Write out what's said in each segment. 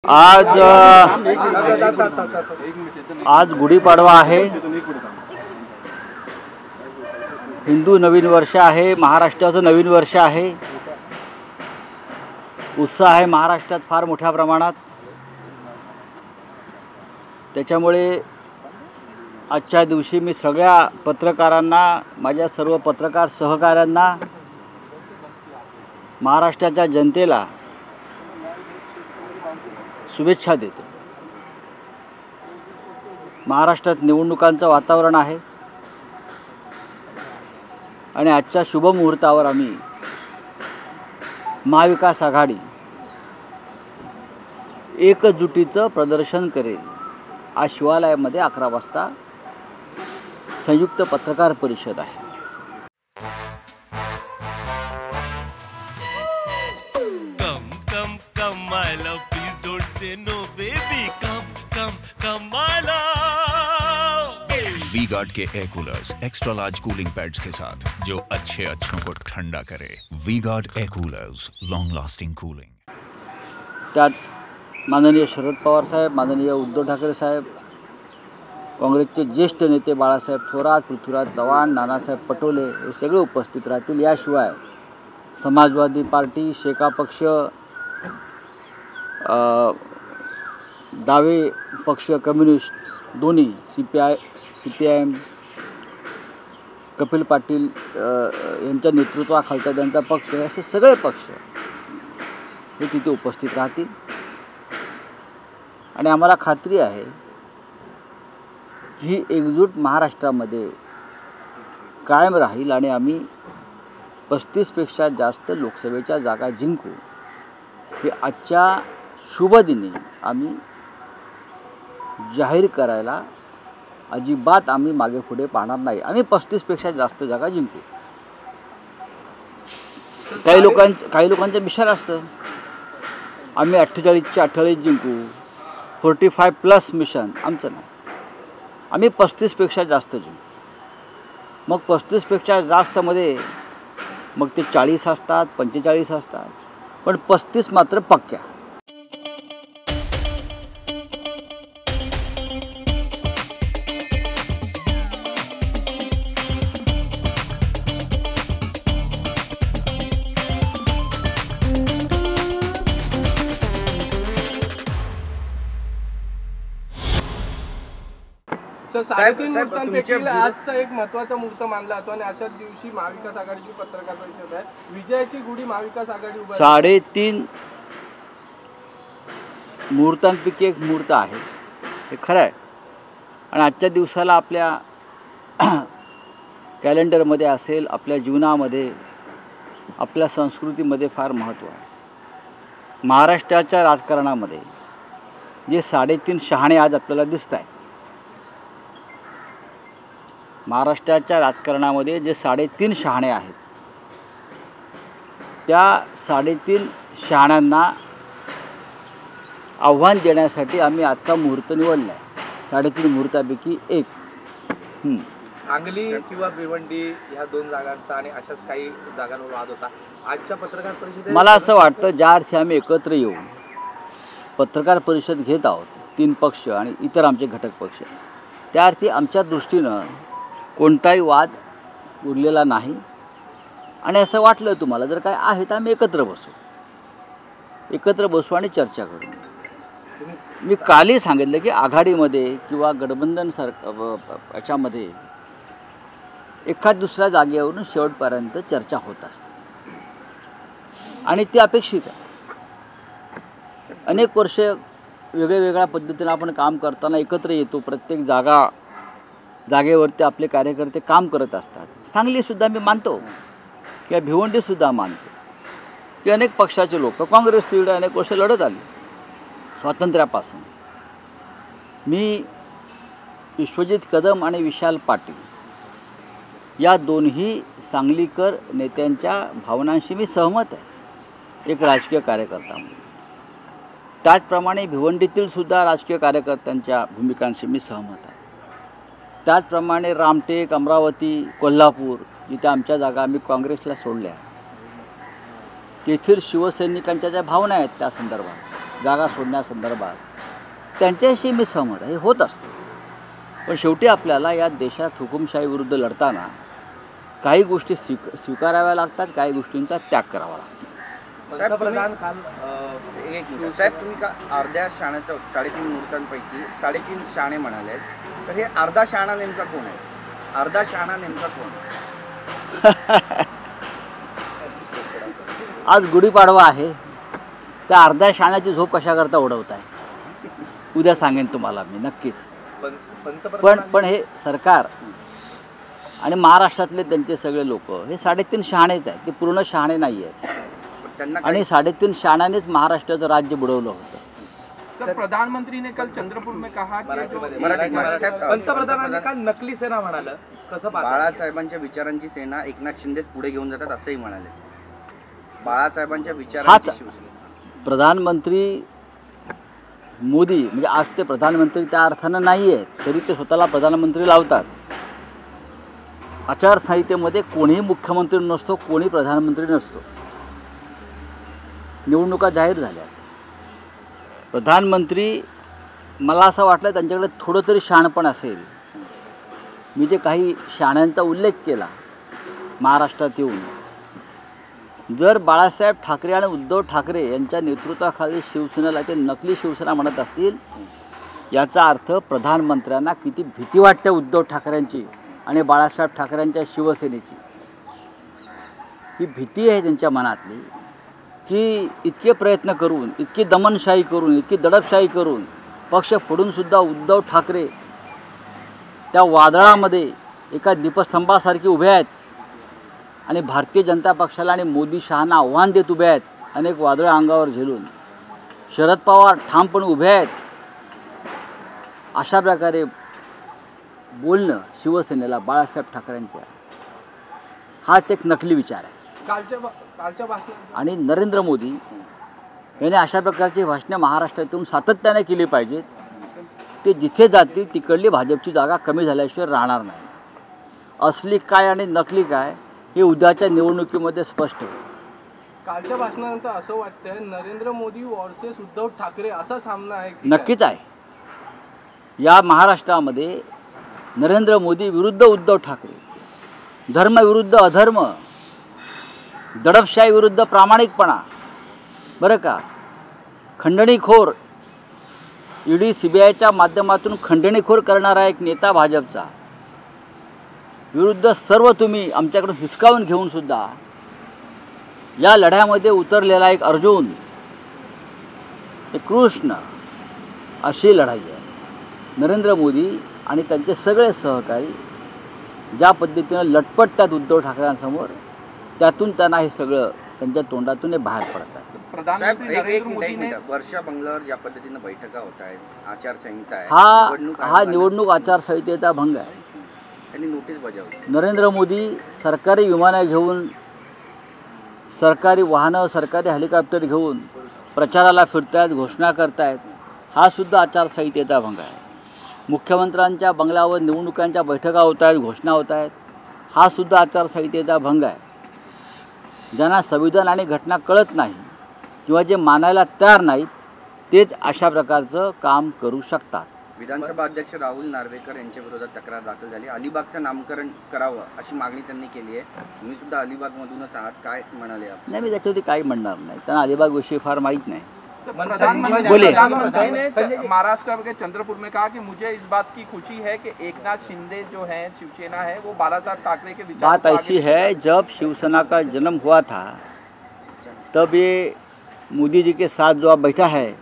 आज गुढीपाडवा आहे, हिंदू नवीन वर्ष आहे, महाराष्ट्राचं नवीन वर्ष आहे। उत्साह आहे महाराष्ट्रात फार मोठ्या प्रमाणात। त्याच्यामुळे आजच्या दिवशी मी सगळ्या पत्रकारांना, माझ्या सर्व पत्रकार सहकाऱ्यांना, महाराष्ट्राच्या जनतेला शुभेच्छा देतो। महाराष्ट्रात निवडणुकांचं वातावरण आहे आणि आजच्या शुभ मुहूर्तावर आम्ही महाविकास आघाडी एकजुटीचं प्रदर्शन करेल। आज शिवालयामध्ये 11 वाजता संयुक्त पत्रकार परिषद आहे। वी-गार्ड के air coolers extra large cooling pads के साथ जो अच्छों को ठंडा करे। V Guard air coolers, long lasting cooling. त्यात माननीय शरद पवार साहेब, माननीय उद्धव ठाकरे साहेब, काँग्रेसचे ज्येष्ठ नेते बाळासाहेब थोरात, पृथ्वीराज चव्हाण, नानासाहेब पटोले हे सगळे उपस्थित राहतील। याशिवाय समाजवादी पार्टी, शेका पक्ष, डावे पक्ष, कम्युनिस्ट दोन्ही, CPIM, कपिल पाटील यांच्या नेतृत्वाखालचा त्यांचा पक्ष, असे सगळे पक्ष हे तिथे उपस्थित राहतील। आणि आम्हाला खात्री आहे ही एकजूट महाराष्ट्रामध्ये कायम राहील आणि आम्ही 35 पेक्षा जास्त लोकसभेच्या जागा जिंकू। हे आजच्या शुभ दिनी आम्ही जाहीर करायला अजिबात आम्ही मागे पुढे पाहणार नाही। आम्ही 35 पेक्षा जास्त जागा जिंकू। काही लोकांचं मिशन असतं आम्ही 48च्या 48 जिंकू, 45+ मिशन। आमचं नाही, आम्ही 35 पेक्षा जास्त जिंकू। मग 35 पेक्षा जास्तमध्ये मग ते 40 असतात, 45 असतात, पण 35 मात्र पक्क्या। साडेतीन मुहूर्तांपैकी आजचा एक महत्त्वाचा मुहूर्त मानला जातो आणि अशाच दिवशी महाविकास आघाडीची पत्रकार परिषद आहे। विजयाची गुढी महाविकास आघाडी उभारते। 3.5 मुहूर्तांपैकी एक मुहूर्त आहे, हे खरं आहे। आणि आजच्या दिवसाला आपल्या कॅलेंडरमध्ये असेल, आपल्या जीवनामध्ये, आपल्या संस्कृतीमध्ये फार महत्त्व आहे। महाराष्ट्राच्या राजकारणामध्ये जे 3.5 शहाणे आज आपल्याला दिसत आहेत, महाराष्ट्राच्या राजकारणामध्ये जे 3.5 शहाणे आहेत, त्या 3.5 शहाण्यांना आव्हान देण्यासाठी आम्ही आजचा मुहूर्त निवडला आहे। 3.5 मुहूर्तापैकी एक। सांगली किंवा भिवंडी ह्या 2 जागांचा आणि अशाच काही जागांवर वाद होता। आजच्या पत्रकार परिषदेत मला असं वाटतं ज्या अर्थी आम्ही एकत्र येऊन पत्रकार परिषद घेत आहोत, 3 पक्ष आणि इतर आमचे घटक पक्ष, त्या अर्थी आमच्या दृष्टीनं कोणताही वाद उरलेला नाही। आणि असं वाटलं तुम्हाला जर काय आहे तर आम्ही एकत्र बसू आणि चर्चा करू। मी कालही सांगितलं की आघाडीमध्ये किंवा गठबंधन याच्यामध्ये एखाद दुसऱ्या जागेवरून शेवटपर्यंत चर्चा होत असते आणि ती अपेक्षित आहे। अनेक वर्ष वेगळ्या पद्धतीनं आपण काम करताना एकत्र येतो, प्रत्येक जागेवरती आपले कार्यकर्ते काम करत असतात। सांगलीसुद्धा मी मानतो किंवा भिवंडीसुद्धा मानतो की अनेक पक्षाचे लोक काँग्रेस तिकडे अनेक वर्ष लढत आली स्वातंत्र्यापासून। मी विश्वजित कदम आणि विशाल पाटील या दोन्ही सांगलीकर नेत्यांच्या भावनांशी मी सहमत आहे एक राजकीय कार्यकर्ता म्हणून। त्याचप्रमाणे भिवंडीतील सुद्धा राजकीय कार्यकर्त्यांच्या भूमिकांशी मी सहमत आहे। त्याचप्रमाणे रामटेक, अमरावती, कोल्हापूर जिथे आमच्या जागा आम्ही काँग्रेसला सोडल्या, तेथील शिवसैनिकांच्या ज्या भावना आहेत त्या संदर्भात जागा सोडण्यासंदर्भात त्यांच्याशी मी सहमत आहे, हे होत असतं. पण शेवटी आपल्याला या देशात हुकुमशाहीविरुद्ध लढताना काही गोष्टी स्वीकाराव्या लागतात, काही गोष्टींचा त्याग करावा लागतो. पंतप्रधान काल एक मिनिट साहेब, तुम्ही का अर्ध्या शाण्याच्या 3.5 मुहूर्तांपैकी 3.5 शाणे म्हणाले, तर हे अर्धा शाणा नेमका कोण आहे? अर्धा शाणा नेमका कोण? आज गुढीपाडवा आहे, त्या अर्ध्या शाण्याची झोप कशा करता उडवत आहे उद्या सांगेन तुम्हाला मी नक्कीच. पण हे सरकार आणि महाराष्ट्रातले त्यांचे सगळे लोक हे 3.5 शहाणेच आहेत, ते पूर्ण शहाणे नाही आहेत. आणि 3.5 शहाण्यानेच महाराष्ट्राचं राज्य बुडवलं होतं. सर, प्रधानमंत्री ने कल चंद्रपुर में कहा की जो पंतप्रधानांनी काल नकली सेना म्हणालं, कसं बाळासाहेबांच्या विचारांची सेना एकनाथ शिंदेच पुढे घेऊन जातात असंही म्हणाले. बाळासाहेबांच्या हाच विचारांची शिवसेना. प्रधानमंत्री मोदी म्हणजे आज ते प्रधानमंत्री त्या अर्थानं नाही आहेत, तरी ते स्वतःला प्रधानमंत्री लावतात. आचारसंहितेमध्ये कोणीही मुख्यमंत्री नसतो, कोणी प्रधानमंत्री नसतो. निवडणुका जाहीर झाल्या, प्रधानमंत्री मला असं वाटलं त्यांच्याकडे थोडं तरी शहाणपण असेल. मी जे काही शहाण्यांचा उल्लेख केला महाराष्ट्रात येऊन, जर बाळासाहेब ठाकरे आणि उद्धव ठाकरे यांच्या नेतृत्वाखाली शिवसेनेला ते नकली शिवसेना म्हणत असतील, याचा अर्थ प्रधानमंत्र्यांना किती भीती वाटते उद्धव ठाकरेंची आणि बाळासाहेब ठाकरेंच्या शिवसेनेची. ही भीती आहे त्यांच्या मनातली की इतके प्रयत्न करून, इतकी दमनशाही करून, इतकी दडपशाही करून पक्ष फोडूनसुद्धा उद्धव ठाकरे त्या वादळामध्ये एका दीपस्तंभासारखी उभे आहेत आणि भारतीय जनता पक्षाला आणि मोदी शहांना आव्हान देत उभे आहेत. अनेक वादळं अंगावर झेलून शरद पवार ठामपणे उभे आहेत. अशा प्रकारे बोलणं शिवसेनेला बाळासाहेब ठाकरेंच्या हाच एक नकली विचार आहे. कालच्या भाषणात आणि नरेंद्र मोदी यांनी अशा प्रकारची भाषणं महाराष्ट्रातून सातत्याने केली पाहिजेत. ते जिथे जातील तिकडली भाजपची जागा कमी झाल्याशिवाय राहणार नाही. असली काय आणि नकली काय हे उद्याच्या निवडणुकीमध्ये स्पष्ट होईल. कालच्या भाषणानंतर असं वाटतंय नरेंद्र मोदी वर्सेस उद्धव ठाकरे असा सामना आहे की नक्कीच आहे. या महाराष्ट्रामध्ये नरेंद्र मोदी विरुद्ध उद्धव ठाकरे, धर्म विरुद्ध अधर्म, दडपशाही विरुद्ध प्रामाणिकपणा, बरं का, खंडणीखोर ईडी CBIच्या माध्यमातून खंडणीखोर करणारा एक नेता भाजपचा विरुद्ध सर्व तुम्ही आमच्याकडून हिसकावून घेऊन सुद्धा या लढ्यामध्ये उतरलेला एक अर्जुन, एक कृष्ण, अशी लढाई आहे. नरेंद्र मोदी आणि त्यांचे सगळे सहकारी ज्या पद्धतीनं लटपटतात उद्धव ठाकरेंसमोर, त्यातून त्यांना हे सगळं त्यांच्या तोंडातून हे बाहेर पडतात. प्रधानमंत्री नरेंद्र मोदी ने वर्षा बंगल्यावर ज्या पद्धतीनं बैठका होत आहेत, आचारसंहिता आहे, हा निवडणूक आचारसंहितेचा भंग आहे. त्यांनी नोटीस बजावली. नरेंद्र मोदी सरकारी विमानं घेऊन, सरकारी वाहनं, सरकारी हेलिकॉप्टर घेऊन प्रचाराला फिरतायत, घोषणा करतायत. हा सुद्धा आचारसंहितेचा भंग आहे. मुख्यमंत्र्यांच्या बंगल्यावर निवडणुकांच्या बैठका होत आहेत, घोषणा होत आहेत. हा सुद्धा आचारसंहितेचा भंग आहे. ज्यांना संविधान आणि घटना कळत नाही किंवा जे मानायला तयार नाहीत तेच अशा प्रकारचं काम करू शकतात. विधानसभा अध्यक्ष राहुल नार्वेकर यांच्या विरोधात तक्रार दाखल झाली. अलिबागचं नामकरण करावं अशी मागणी त्यांनी केली आहे. तुम्ही सुद्धा अलिबागमधूनच आहात, काय म्हणाले आपण? नाही, मी त्याच्यावरती काही म्हणणार नाही. त्यांना अलिबागविषयी फार माहीत नाही. प्रधानमंत्री ने महाराष्ट्र के चंद्रपुर में कहा कि मुझे इस बात की खुशी है कि एकनाथ शिंदे जो है शिवसेना है वो बालासाहेब ठाकरे के विचार बात ऐसी है, जब शिवसेना का जन्म हुआ था तब ये मोदी जी के साथ जो आप बैठा है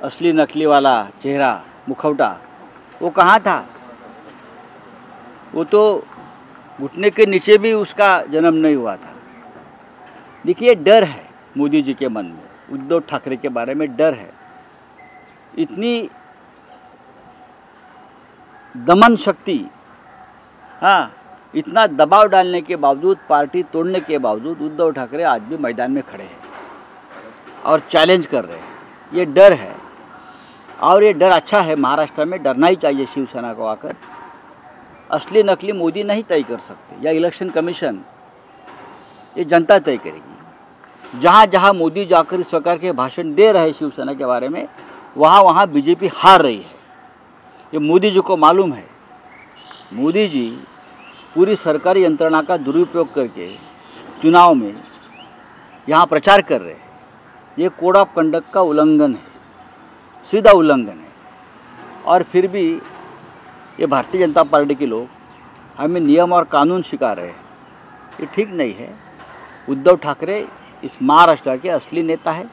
असली नकली वाला चेहरा, मुखौटा, वो कहाँ था? वो तो घुटने के नीचे भी उसका जन्म नहीं हुआ था. देखिए, डर है मोदी जी के मन में, उद्धव ठाकरे के बारे में डर है. इतनी दमन शक्ति, हाँ, इतना दबाव डालने के बावजूद, पार्टी तोड़ने के बावजूद उद्धव ठाकरे आज भी मैदान में खड़े हैं और चैलेंज कर रहे हैं. ये डर है और ये डर अच्छा है. महाराष्ट्र में डरना ही चाहिए शिवसेना को आकर. असली नकली मोदी नहीं तय कर सकते, या इलेक्शन कमीशन, ये जनता तय करेगी. जहाँ जहाँ मोदी जाकर इस प्रकार के भाषण दे रहे हैं शिवसेना के बारे में, वहाँ वहाँ बीजेपी हार रही है। ये मोदी जी को मालूम है। मोदी जी पूरी सरकारी यंत्रणा का दुरुपयोग करके चुनाव में यहाँ प्रचार कर रहे हैं। ये कोड ऑफ कंडक्ट का उल्लंघन है, सीधा उल्लंघन है। और फिर भी ये भारतीय जनता पार्टी के लोग हमें नियम और कानून सिखा रहे हैं। ये ठीक नहीं है। उद्धव ठाकरे इस महाराष्ट्र के असली नेता है।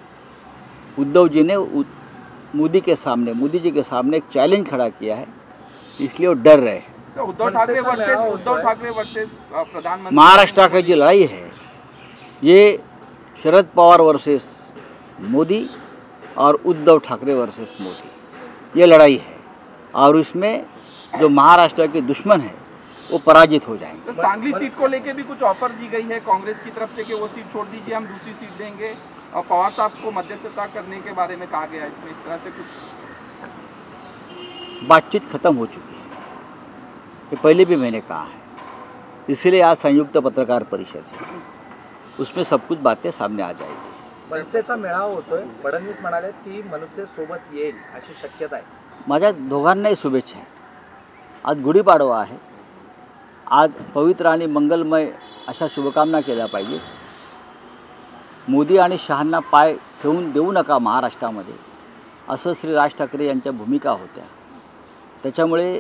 उद्धव जी ने मोदी जी के सामने एक चैलेंज खड़ा किया है, इसलिए वो डर रहे हैं। उद्धव ठाकरे वर्सेस प्रधानमंत्री महाराष्ट्र की जो लड़ाई है, ये शरद पवार वर्सेस मोदी और उद्धव ठाकरे वर्सेस मोदी, ये लड़ाई है। और इसमें जो महाराष्ट्र के दुश्मन है वो पराजित हो जाएंगे। तो सांगली सीट को लेके भी कुछ ऑफर दी गई है कांग्रेस की तरफ से कि वो सीट छोड़ दीजिए, हम दूसरी सीट देंगे, और पवार साहब को मध्यस्थता करने के बारे में कहा गया है। इसमें इस तरह से कुछ बातचीत खत्म हो चुकी है, ये पहले भी मैंने कहा है। इसीलिए आज संयुक्त पत्रकार परिषद है, उसमें सब कुछ बातें सामने आ जाएगी। मनसेचा मेळावा होतोय, फडणवीस म्हणाले की मनसे सोबत येईल अशी शक्यता आहे। माझ्या दोघांनाही शुभेच्छा आहे। आज गुढीपाडवा आहे। आज पवित्र आणि मंगलमय अशा शुभकामना केल्या पाहिजेत। मोदी आणि शहांना पाय ठेवून देऊ नका महाराष्ट्रामध्ये, असं श्री राज ठाकरे यांच्या भूमिका होत्या। त्याच्यामुळे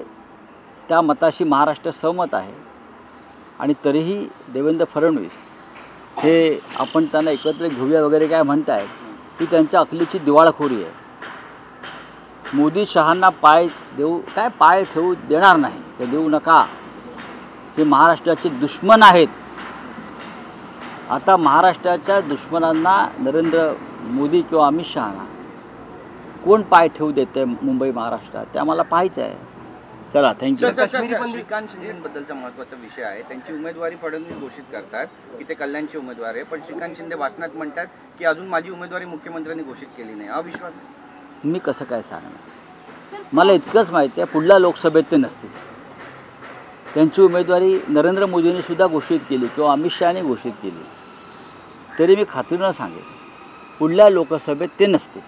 त्या मताशी महाराष्ट्र सहमत आहे। आणि तरीही देवेंद्र फडणवीस हे आपण त्यांना एकत्र घेऊया वगैरे काय म्हणतायत, ती त्यांच्या अकलीची दिवाळखोरी आहे। मोदी शहांना पाय ठेवू देणार नाही, ते देऊ नका। हे महाराष्ट्राचे दुश्मन आहेत। आता महाराष्ट्राच्या दुश्मनांना नरेंद्र मोदी किंवा अमित शहांना कोण पाय ठेवू देते मुंबई महाराष्ट्रात, ते आम्हाला पाहायचं आहे। चला, थँक्यू। श्रीकांत शिंदेबद्दलचा महत्त्वाचा विषय आहे। त्यांची उमेदवारी फडणवीस घोषित करतात की ते कल्याणचे उमेदवार आहे, पण श्रीकांत शिंदे भाषणात म्हणतात की अजून माझी उमेदवारी मुख्यमंत्र्यांनी घोषित केली नाही। अविश्वास आहे। मी कसं काय सांगणार? मला इतकंच माहिती आहे, पुढल्या लोकसभेत ते नसतील। त्यांची उमेदवारी नरेंद्र मोदींनी सुद्धा घोषित केली किंवा अमित शहाने घोषित केली, तरी मी खात्रीनं सांगेन पुढल्या लोकसभेत ते नसतील।